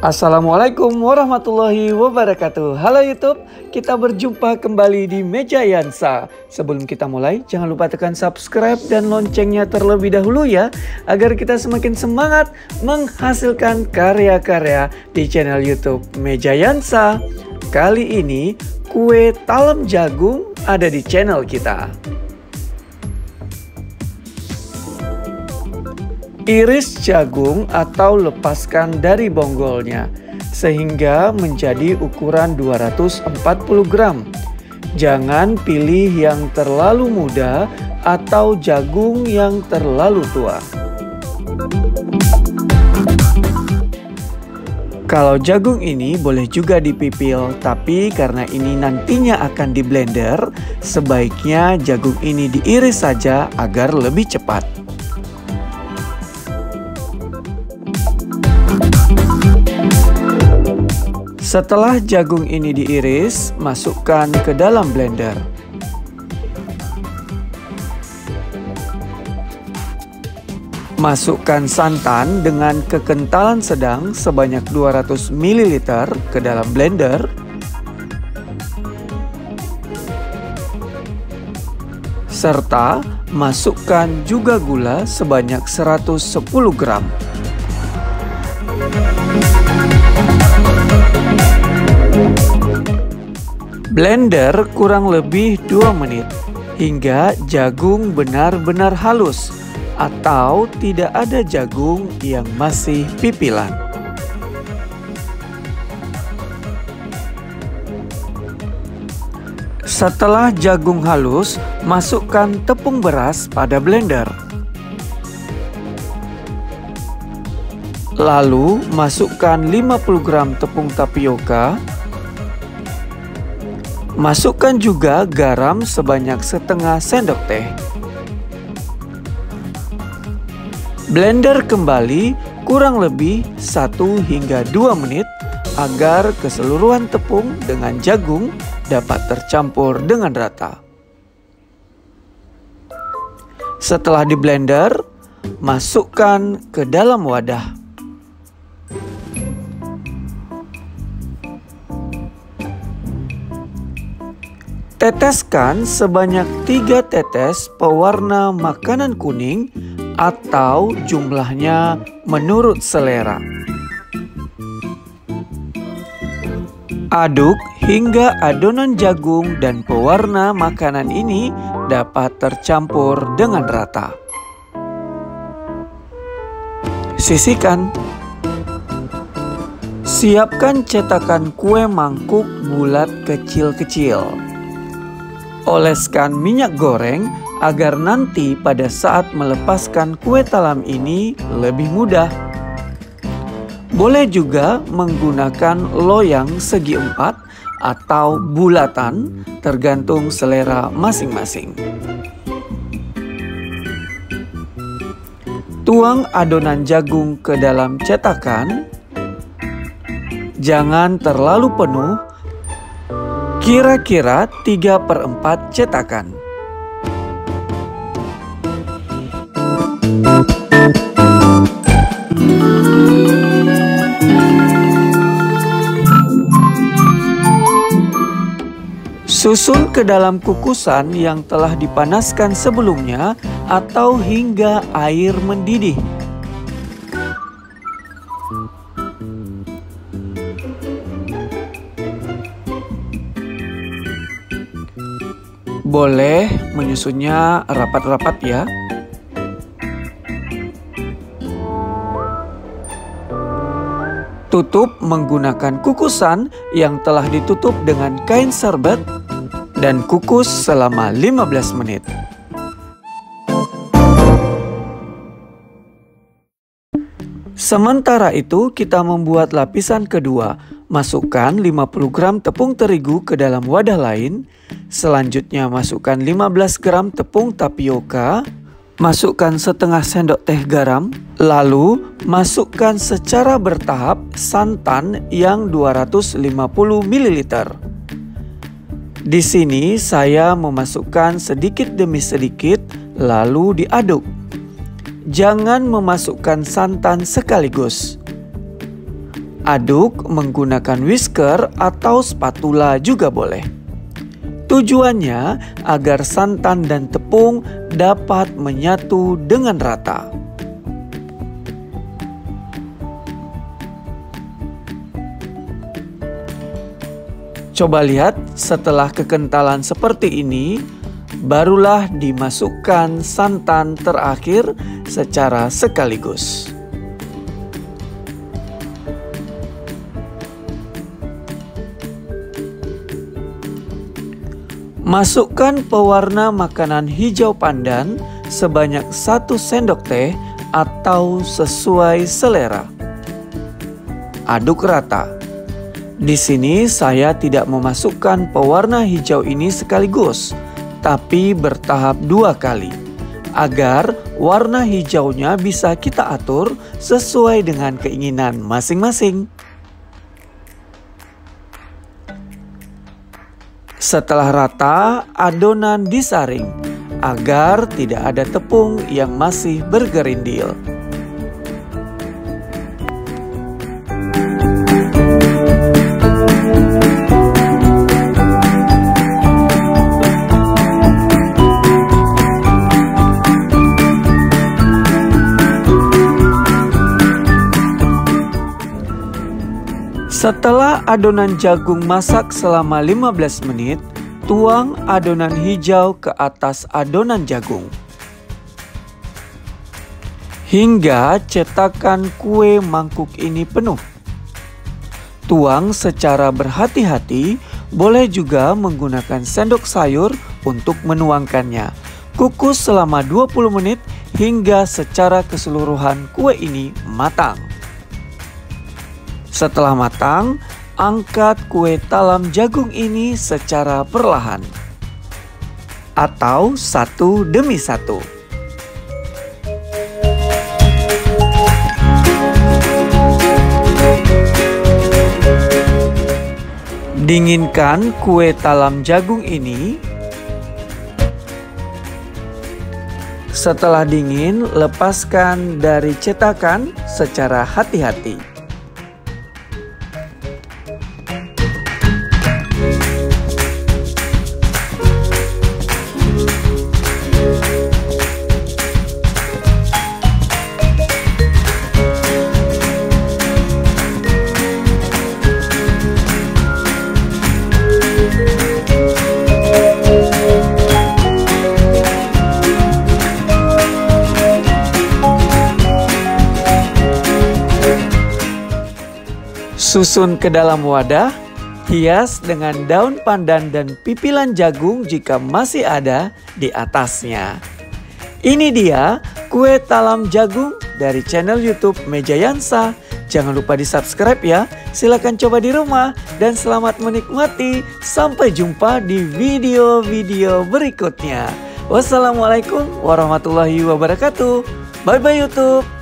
Assalamualaikum warahmatullahi wabarakatuh. Halo YouTube, kita berjumpa kembali di Meja Yansa. Sebelum kita mulai, jangan lupa tekan subscribe dan loncengnya terlebih dahulu ya, agar kita semakin semangat menghasilkan karya-karya di channel YouTube Meja Yansa. Kali ini kue talam jagung ada di channel kita. Iris jagung atau lepaskan dari bonggolnya sehingga menjadi ukuran 240 gram. Jangan pilih yang terlalu muda atau jagung yang terlalu tua. Kalau jagung ini boleh juga dipipil, tapi karena ini nantinya akan di blender, sebaiknya jagung ini diiris saja agar lebih cepat. Setelah jagung ini diiris, masukkan ke dalam blender. Masukkan santan dengan kekentalan sedang sebanyak 200 ml ke dalam blender. Serta masukkan juga gula sebanyak 110 gram. Blender kurang lebih 2 menit hingga jagung benar-benar halus atau tidak ada jagung yang masih pipilan. Setelah jagung halus, masukkan tepung beras pada blender. Lalu masukkan 50 gram tepung tapioka. Masukkan juga garam sebanyak setengah sendok teh. Blender kembali kurang lebih 1 hingga 2 menit agar keseluruhan tepung dengan jagung dapat tercampur dengan rata. Setelah di blender, masukkan ke dalam wadah. Teteskan sebanyak 3 tetes pewarna makanan kuning atau jumlahnya menurut selera. Aduk hingga adonan jagung dan pewarna makanan ini dapat tercampur dengan rata. Sisihkan. Siapkan cetakan kue mangkuk bulat kecil-kecil. Oleskan minyak goreng agar nanti pada saat melepaskan kue talam ini lebih mudah. Boleh juga menggunakan loyang segi 4 atau bulatan tergantung selera masing-masing. Tuang adonan jagung ke dalam cetakan. Jangan terlalu penuh. Kira-kira 3/4 cetakan. Susun ke dalam kukusan yang telah dipanaskan sebelumnya atau hingga air mendidih. Boleh menyusunnya rapat-rapat ya. Tutup menggunakan kukusan yang telah ditutup dengan kain serbet dan kukus selama 15 menit. Sementara itu kita membuat lapisan kedua. Masukkan 50 gram tepung terigu ke dalam wadah lain. Selanjutnya masukkan 15 gram tepung tapioka. Masukkan setengah sendok teh garam. Lalu masukkan secara bertahap santan yang 250 ml. Di sini saya memasukkan sedikit demi sedikit lalu diaduk. Jangan memasukkan santan sekaligus. Aduk menggunakan whisker atau spatula juga boleh. Tujuannya agar santan dan tepung dapat menyatu dengan rata. Coba lihat, setelah kekentalan seperti ini, barulah dimasukkan santan terakhir secara sekaligus. Masukkan pewarna makanan hijau pandan sebanyak 1 sendok teh atau sesuai selera. Aduk rata. Di sini saya tidak memasukkan pewarna hijau ini sekaligus, tapi bertahap 2 kali, agar warna hijaunya bisa kita atur sesuai dengan keinginan masing-masing. Setelah rata, adonan disaring agar tidak ada tepung yang masih bergerindil. Setelah adonan jagung masak selama 15 menit, tuang adonan hijau ke atas adonan jagung. Hingga cetakan kue mangkuk ini penuh. Tuang secara berhati-hati, boleh juga menggunakan sendok sayur untuk menuangkannya. Kukus selama 20 menit hingga secara keseluruhan kue ini matang. Setelah matang, angkat kue talam jagung ini secara perlahan atau satu demi satu. Dinginkan kue talam jagung ini. Setelah dingin, lepaskan dari cetakan secara hati-hati. Susun ke dalam wadah, hias dengan daun pandan dan pipilan jagung jika masih ada di atasnya. Ini dia kue talam jagung dari channel YouTube Meja Yansa. Jangan lupa di subscribe ya, silakan coba di rumah dan selamat menikmati. Sampai jumpa di video-video berikutnya. Wassalamualaikum warahmatullahi wabarakatuh. Bye bye YouTube.